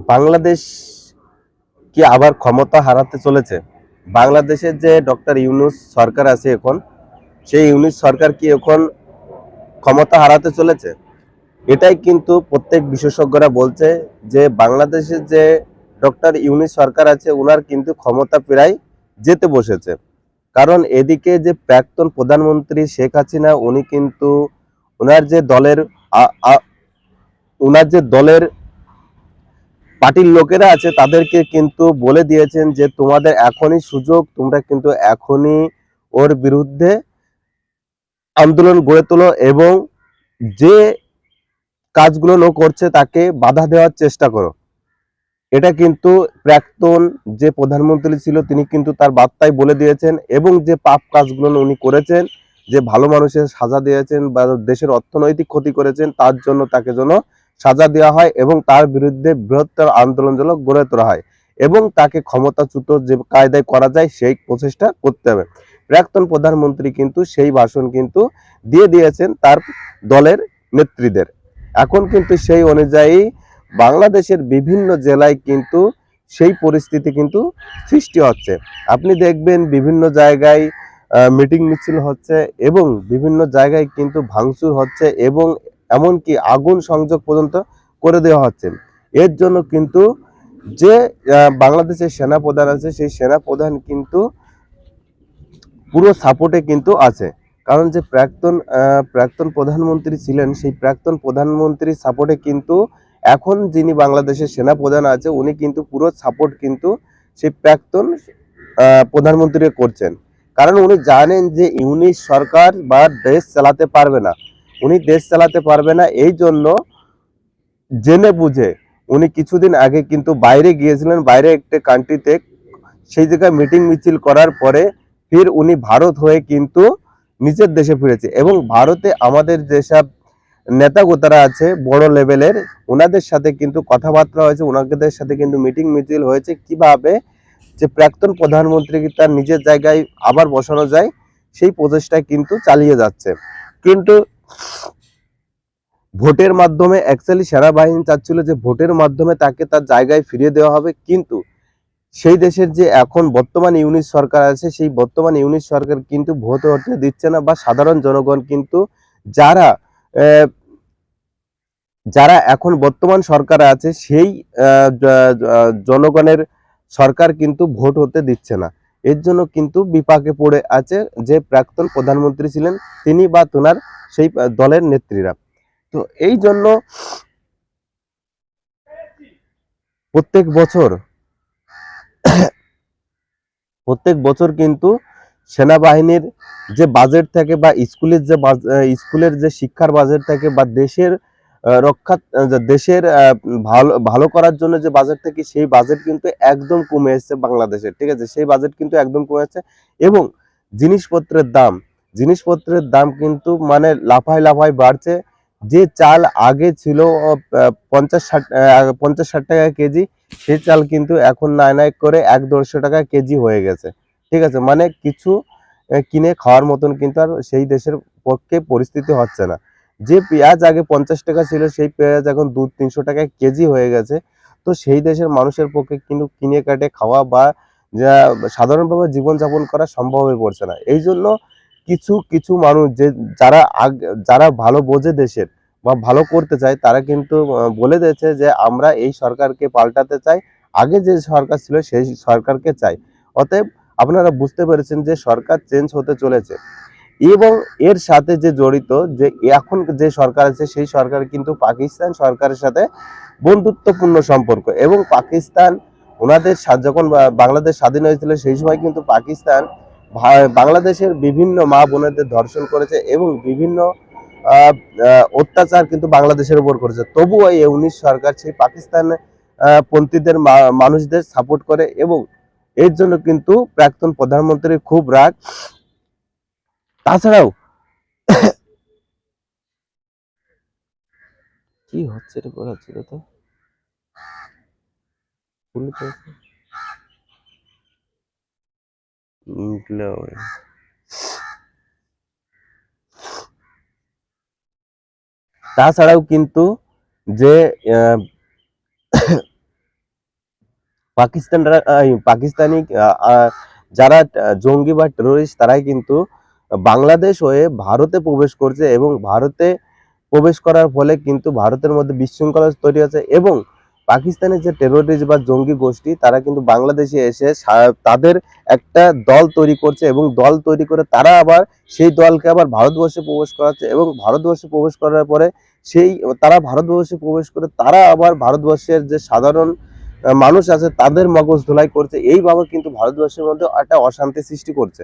বাংলাদেশ কি আবার ক্ষমতা হারাতে চলেছে? বাংলাদেশের যে ডক্টর ইউনূস সরকার আছে এখন, সেই ইউনূস সরকার কি এখন ক্ষমতা হারাতে চলেছে? এটাই কিন্তু প্রত্যেক বিশেষজ্ঞরা বলছে যে বাংলাদেশের যে ডক্টর ইউনূস সরকার আছে উনার কিন্তু ক্ষমতা প্রায় যেতে বসেছে। কারণ এদিকে যে প্রাক্তন প্রধানমন্ত্রী শেখ হাসিনা উনি কিন্তু উনার যে দলের আ- আ- উনার যে দলের পার্টির লোকেরা আছে তাদেরকে কিন্তু বলে দিয়েছেন যে তোমাদের এখনই সুযোগ, তোমরা কিন্তু এখনই ওর বিরুদ্ধে আন্দোলন গড়ে তোলো এবং যে কাজগুলো ও করছে তাকে বাধা দেওয়ার চেষ্টা করো। এটা কিন্তু প্রাক্তন যে প্রধানমন্ত্রী ছিল তিনি কিন্তু তার বার্তায় বলে দিয়েছেন এবং যে পাপ কাজগুলো উনি করেছেন, যে ভালো মানুষের সাজা দিয়েছেন বা দেশের অর্থনৈতিক ক্ষতি করেছেন তার জন্য তাকে যেন সাজা দেওয়া হয় এবং তার বিরুদ্ধে বৃহত্তর আন্দোলন যেন গড়ে তোলা হয় এবং তাকে ক্ষমতাচ্যুত যে কায়দায় করা যায় সেই প্রচেষ্টা করতে হবে। প্রাক্তন প্রধানমন্ত্রী কিন্তু সেই ভাষণ কিন্তু দিয়ে দিয়েছেন তার দলের নেত্রীদের। এখন কিন্তু সেই অনুযায়ী বাংলাদেশের বিভিন্ন জেলায় কিন্তু সেই পরিস্থিতি কিন্তু সৃষ্টি হচ্ছে। আপনি দেখবেন বিভিন্ন জায়গায় মিটিং মিছিল হচ্ছে এবং বিভিন্ন জায়গায় কিন্তু ভাঙচুর হচ্ছে এবং এমনকি আগুন সংযোগ পর্যন্ত করে দেওয়া হচ্ছে। এর জন্য কিন্তু যে বাংলাদেশের সেনা প্রধান আছে সেই সেনা প্রধান কিন্তু পুরো সাপোর্টে কিন্তু আছে। কারণ যে প্রাক্তন প্রধানমন্ত্রী ছিলেন সেই প্রাক্তন প্রধানমন্ত্রীর সাপোর্টে কিন্তু এখন যিনি বাংলাদেশের সেনা প্রধান আছে উনি কিন্তু পুরো সাপোর্ট কিন্তু সেই প্রাক্তন প্রধানমন্ত্রী করছেন। কারণ উনি জানেন যে ইউনিশ সরকার বা দেশ চালাতে পারবে না, উনি দেশ চালাতে পারবে না, এই জন্য জেনে বুঝে উনি কিছুদিন আগে কিন্তু বাইরে গিয়েছিলেন, বাইরে একটা কান্ট্রিতে, সেই জায়গায় মিটিং মিছিল করার পরে ফির উনি ভারত হয়ে কিন্তু নিজের দেশে ফিরেছে এবং ভারতে আমাদের যেসব নেতাগোতারা আছে বড় লেভেলের ওনাদের সাথে কিন্তু কথাবার্তা হয়েছে, ওনাদের সাথে কিন্তু মিটিং মিছিল হয়েছে কিভাবে যে প্রাক্তন প্রধানমন্ত্রীকে তার নিজের জায়গায় আবার বসানো যায় সেই প্রচেষ্টা কিন্তু চালিয়ে যাচ্ছে। কিন্তু ভোটের মাধ্যমে অ্যাকচুয়ালি সেনাবাহিনী চাচ্ছিল যে ভোটের মাধ্যমে তাকে তার জায়গায় ফিরিয়ে দেওয়া হবে, কিন্তু সেই দেশের যে এখন বর্তমান ইউনিট সরকার আছে সেই বর্তমান ইউনিট সরকার কিন্তু ভোট হতে দিচ্ছে না বা সাধারণ জনগণ কিন্তু যারা আহ, যারা এখন বর্তমান সরকার আছে সেই জনগণের সরকার কিন্তু ভোট হতে দিচ্ছে না। এর জন্য কিন্তু বিপাকে পড়ে আছে যে প্রাক্তন প্রধানমন্ত্রী ছিলেন তিনি বা তোনার সেই দলের নেত্রীরা। তো এই জন্য প্রত্যেক বছর প্রত্যেক বছর কিন্তু সেনাবাহিনীর যে বাজেট থাকে বা স্কুলের যে শিক্ষার বাজেট থাকে বা দেশের রক্ষা দেশের ভালো ভালো করার জন্য যে বাজেট থাকে সেই বাজেট কিন্তু একদম কমে এসেছে বাংলাদেশের, ঠিক আছে, সেই বাজেট কিন্তু একদম কমে যাচ্ছে এবং জিনিসপত্রের দাম জিনিসপত্রের দাম কিন্তু মানে লাফায় লাফায় বাড়ছে। যে চাল আগে ছিল 50-60 টাকা কেজি, সেই চাল কিন্তু এখন নাই নাই করে 100-150 টাকা কেজি হয়ে গেছে, ঠিক আছে, মানে কিছু কিনে খাওয়ার মতন কিন্তু আর সেই দেশের পক্ষে পরিস্থিতি হচ্ছে না। যে পেঁয়াজ আগে 50 টাকা ছিল সেই পেঁয়াজ এখন 200-300 টাকা কেজি হয়ে গেছে। তো সেই দেশের মানুষের পক্ষে কিন্তু কিনে কাটে খাওয়া বা যা সাধারণভাবে জীবনযাপন করা সম্ভব হয়ে পড়ছে না। এই জন্য কিছু কিছু মানুষ যে যারা ভালো বোঝে দেশের বা ভালো করতে চায় তারা কিন্তু বলে দিয়েছে যে আমরা এই সরকারকে পাল্টাতে চাই, আগে যে সরকার ছিল সেই সরকারকে চাই। অতএব আপনারা বুঝতে পেরেছেন যে সরকার চেঞ্জ হতে চলেছে এবং এর সাথে যে জড়িত যে এখন যে সরকার আছে সেই সরকার কিন্তু পাকিস্তান সরকারের সাথে বন্ধুত্বপূর্ণ সম্পর্ক এবং পাকিস্তান ওনাদের যখন বাংলাদেশ স্বাধীন হয়েছিল সেই সময় কিন্তু পাকিস্তান বাংলাদেশের বিভিন্ন মা বোনেদের ধর্ষণ করেছে এবং বিভিন্ন অত্যাচার কিন্তু বাংলাদেশের উপর করেছে, তবুও এই 19 সরকার সেই পাকিস্তান পন্থীদের মানুষদের সাপোর্ট করে এবং এর জন্য কিন্তু প্রাক্তন প্রধানমন্ত্রীর খুব রাগ। তাছাড়াও কি হচ্ছে রে বলা হচ্ছে তো তাছাড়াও কিন্তু যে পাকিস্তানি যারা জঙ্গি বা টেরোরিস্ট তারাই কিন্তু বাংলাদেশ হয়ে ভারতে প্রবেশ করছে, এবং ভারতে প্রবেশ করার ফলে কিন্তু ভারতের মধ্যে বিশৃঙ্খলা তৈরি হচ্ছে। এবং পাকিস্তানের যে টেরোরিস্ট বা জঙ্গি গোষ্ঠী তারা কিন্তু বাংলাদেশে এসে তাদের একটা দল তৈরি করছে, এবং দল তৈরি করে তারা আবার সেই দলকে আবার ভারতবর্ষে প্রবেশ করাচ্ছে, এবং ভারতবর্ষে প্রবেশ করার পরে সেই তারা ভারতবর্ষে প্রবেশ করে তারা আবার ভারতবর্ষের যে সাধারণ মানুষ আছে তাদের মগজ ধোলাই করছে। এইভাবে কিন্তু ভারতবর্ষের মধ্যে একটা অশান্তি সৃষ্টি করছে।